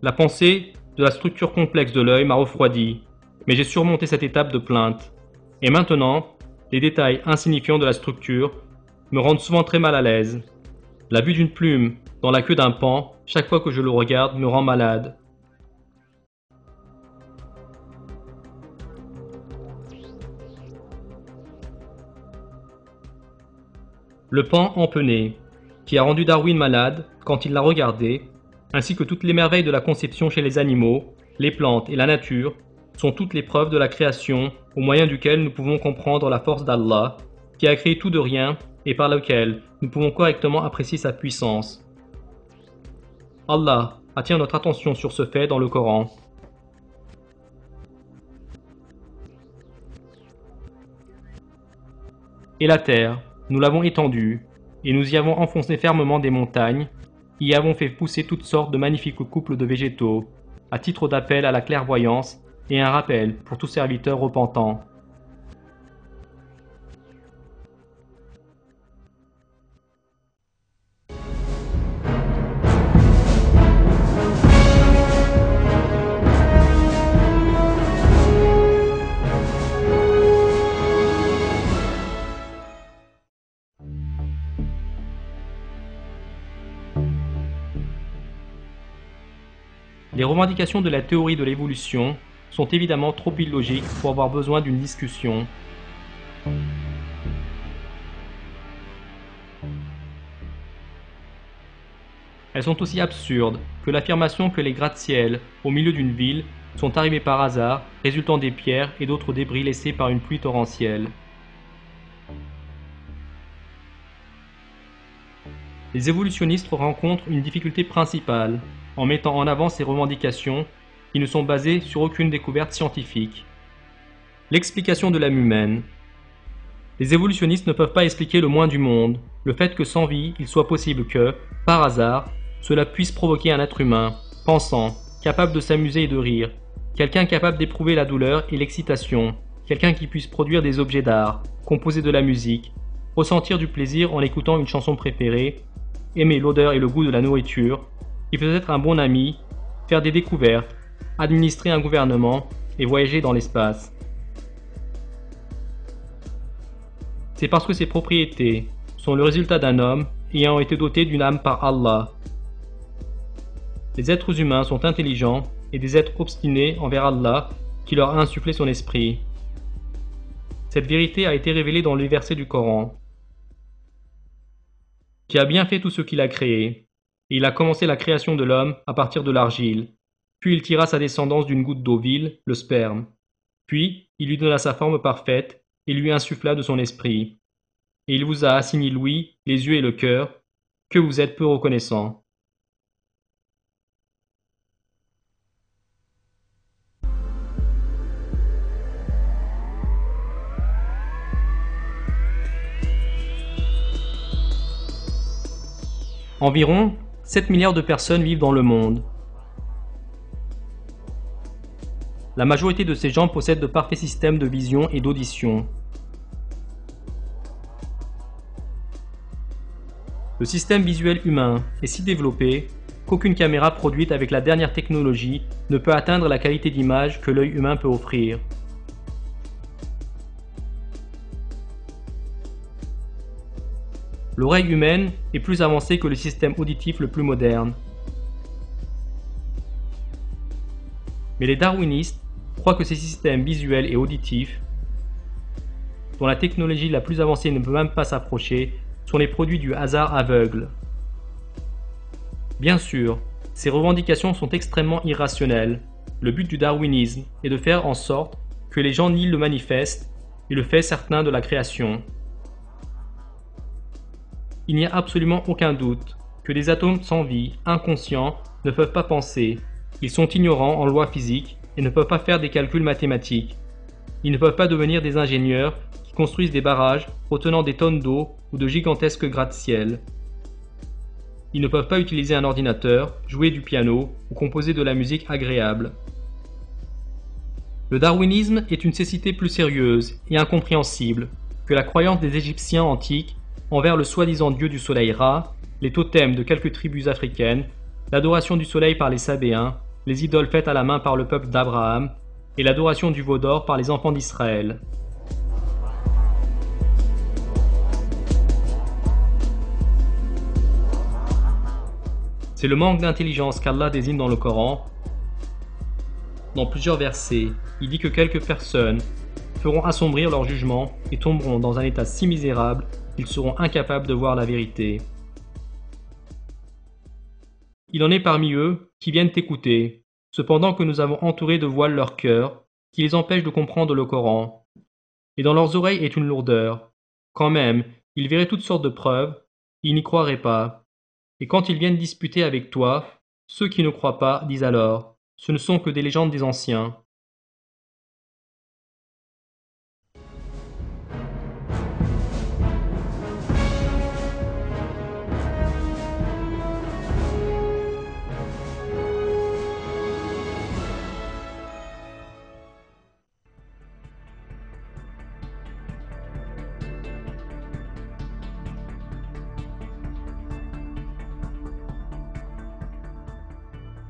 La pensée de la structure complexe de l'œil m'a refroidi, mais j'ai surmonté cette étape de plainte. Et maintenant, les détails insignifiants de la structure me rendent souvent très mal à l'aise. La vue d'une plume dans la queue d'un paon, chaque fois que je le regarde, me rend malade. Le paon empenné, qui a rendu Darwin malade quand il l'a regardé, ainsi que toutes les merveilles de la conception chez les animaux, les plantes et la nature, sont toutes les preuves de la création au moyen duquel nous pouvons comprendre la force d'Allah, qui a créé tout de rien et par lequel nous pouvons correctement apprécier sa puissance. Allah attire notre attention sur ce fait dans le Coran. Et la terre, nous l'avons étendue, et nous y avons enfoncé fermement des montagnes, y avons fait pousser toutes sortes de magnifiques couples de végétaux, à titre d'appel à la clairvoyance et un rappel pour tout serviteur repentant. Les revendications de la théorie de l'évolution sont évidemment trop illogiques pour avoir besoin d'une discussion. Elles sont aussi absurdes que l'affirmation que les gratte-ciel au milieu d'une ville sont arrivés par hasard, résultant des pierres et d'autres débris laissés par une pluie torrentielle. Les évolutionnistes rencontrent une difficulté principale en mettant en avant ces revendications qui ne sont basées sur aucune découverte scientifique. L'explication de l'âme humaine. Les évolutionnistes ne peuvent pas expliquer le moins du monde, le fait que sans vie, il soit possible que, par hasard, cela puisse provoquer un être humain, pensant, capable de s'amuser et de rire, quelqu'un capable d'éprouver la douleur et l'excitation, quelqu'un qui puisse produire des objets d'art, composer de la musique, ressentir du plaisir en écoutant une chanson préférée, aimer l'odeur et le goût de la nourriture, qui peut être un bon ami, faire des découvertes, administrer un gouvernement et voyager dans l'espace. C'est parce que ces propriétés sont le résultat d'un homme ayant été doté d'une âme par Allah. Les êtres humains sont intelligents et des êtres obstinés envers Allah qui leur a insufflé son esprit. Cette vérité a été révélée dans les versets du Coran. Qui a bien fait tout ce qu'il a créé, et il a commencé la création de l'homme à partir de l'argile. Puis il tira sa descendance d'une goutte d'eau vile, le sperme. Puis il lui donna sa forme parfaite et lui insuffla de son esprit. Et il vous a assigné l'ouïe, les yeux et le cœur, que vous êtes peu reconnaissants. Environ 7 milliards de personnes vivent dans le monde. La majorité de ces gens possèdent de parfaits systèmes de vision et d'audition. Le système visuel humain est si développé qu'aucune caméra produite avec la dernière technologie ne peut atteindre la qualité d'image que l'œil humain peut offrir. L'oreille humaine est plus avancée que le système auditif le plus moderne. Mais les darwinistes croient que ces systèmes visuels et auditifs, dont la technologie la plus avancée ne peut même pas s'approcher, sont les produits du hasard aveugle. Bien sûr, ces revendications sont extrêmement irrationnelles. Le but du darwinisme est de faire en sorte que les gens nient le manifeste et le fait certain de la création. Il n'y a absolument aucun doute que des atomes sans vie, inconscients, ne peuvent pas penser. Ils sont ignorants en loi physique et ne peuvent pas faire des calculs mathématiques. Ils ne peuvent pas devenir des ingénieurs qui construisent des barrages retenant des tonnes d'eau ou de gigantesques gratte-ciel. Ils ne peuvent pas utiliser un ordinateur, jouer du piano ou composer de la musique agréable. Le darwinisme est une cécité plus sérieuse et incompréhensible que la croyance des Égyptiens antiques envers le soi-disant dieu du soleil Ra, les totems de quelques tribus africaines, l'adoration du soleil par les Sabéens les idoles faites à la main par le peuple d'Abraham et l'adoration du veau d'or par les enfants d'Israël. C'est le manque d'intelligence qu'Allah désigne dans le Coran. Dans plusieurs versets, il dit que quelques personnes feront assombrir leur jugement et tomberont dans un état si misérable qu'ils seront incapables de voir la vérité. Il en est parmi eux qui viennent écouter, cependant que nous avons entouré de voiles leur cœur, qui les empêchent de comprendre le Coran. Et dans leurs oreilles est une lourdeur. Quand même, ils verraient toutes sortes de preuves, ils n'y croiraient pas. Et quand ils viennent disputer avec toi, ceux qui ne croient pas disent alors, ce ne sont que des légendes des anciens.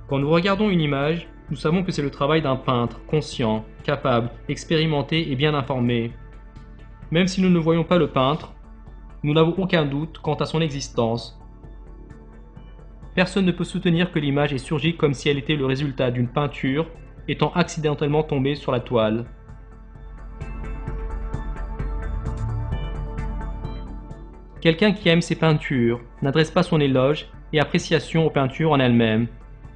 Quand nous regardons une image, nous savons que c'est le travail d'un peintre, conscient, capable, expérimenté et bien informé. Même si nous ne voyons pas le peintre, nous n'avons aucun doute quant à son existence. Personne ne peut soutenir que l'image ait surgi comme si elle était le résultat d'une peinture étant accidentellement tombée sur la toile. Quelqu'un qui aime ses peintures n'adresse pas son éloge et appréciation aux peintures en elles-mêmes,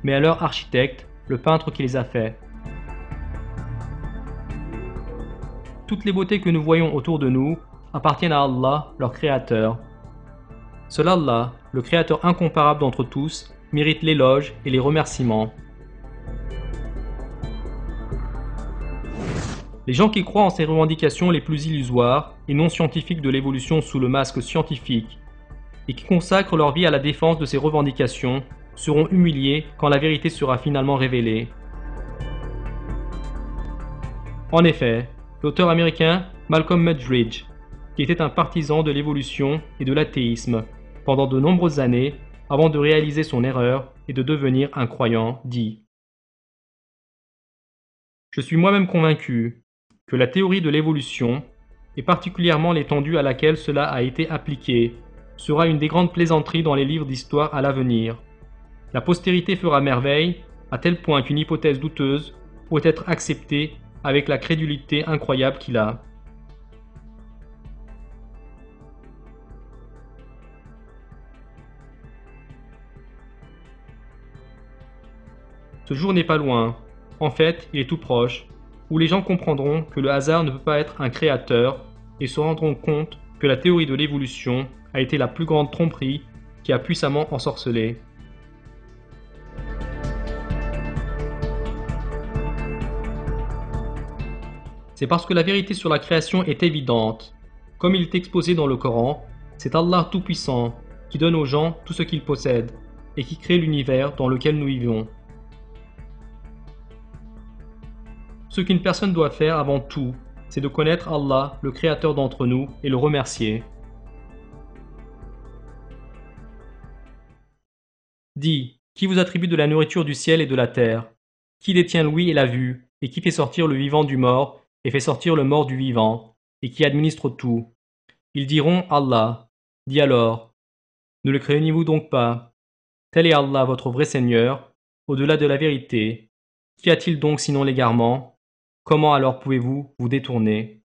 mais à leur architecte, le peintre qui les a faites. Toutes les beautés que nous voyons autour de nous appartiennent à Allah, leur créateur. Seul Allah, le créateur incomparable d'entre tous, mérite l'éloge et les remerciements. Les gens qui croient en ces revendications les plus illusoires et non scientifiques de l'évolution sous le masque scientifique, et qui consacrent leur vie à la défense de ces revendications, seront humiliés quand la vérité sera finalement révélée. En effet, l'auteur américain Malcolm Muggeridge, qui était un partisan de l'évolution et de l'athéisme pendant de nombreuses années avant de réaliser son erreur et de devenir un croyant, dit « Je suis moi-même convaincu que la théorie de l'évolution, et particulièrement l'étendue à laquelle cela a été appliqué, sera une des grandes plaisanteries dans les livres d'histoire à l'avenir. La postérité fera merveille, à tel point qu'une hypothèse douteuse peut être acceptée avec la crédulité incroyable qu'il a. » Ce jour n'est pas loin, en fait, il est tout proche, où les gens comprendront que le hasard ne peut pas être un créateur et se rendront compte que la théorie de l'évolution a été la plus grande tromperie qui a puissamment ensorcelé. C'est parce que la vérité sur la création est évidente. Comme il est exposé dans le Coran, c'est Allah Tout-Puissant qui donne aux gens tout ce qu'ils possèdent et qui crée l'univers dans lequel nous vivons. Ce qu'une personne doit faire avant tout, c'est de connaître Allah, le Créateur d'entre nous, et le remercier. Dis, qui vous attribue de la nourriture du ciel et de la terre? Qui détient l'ouïe et la vue, et qui fait sortir le vivant du mort, et fait sortir le mort du vivant, et qui administre tout? Ils diront Allah. Dis alors, ne le craignez-vous donc pas? Tel est Allah votre vrai Seigneur, au-delà de la vérité. Qu'y a-t-il donc sinon l'égarement? Comment alors pouvez-vous vous détourner?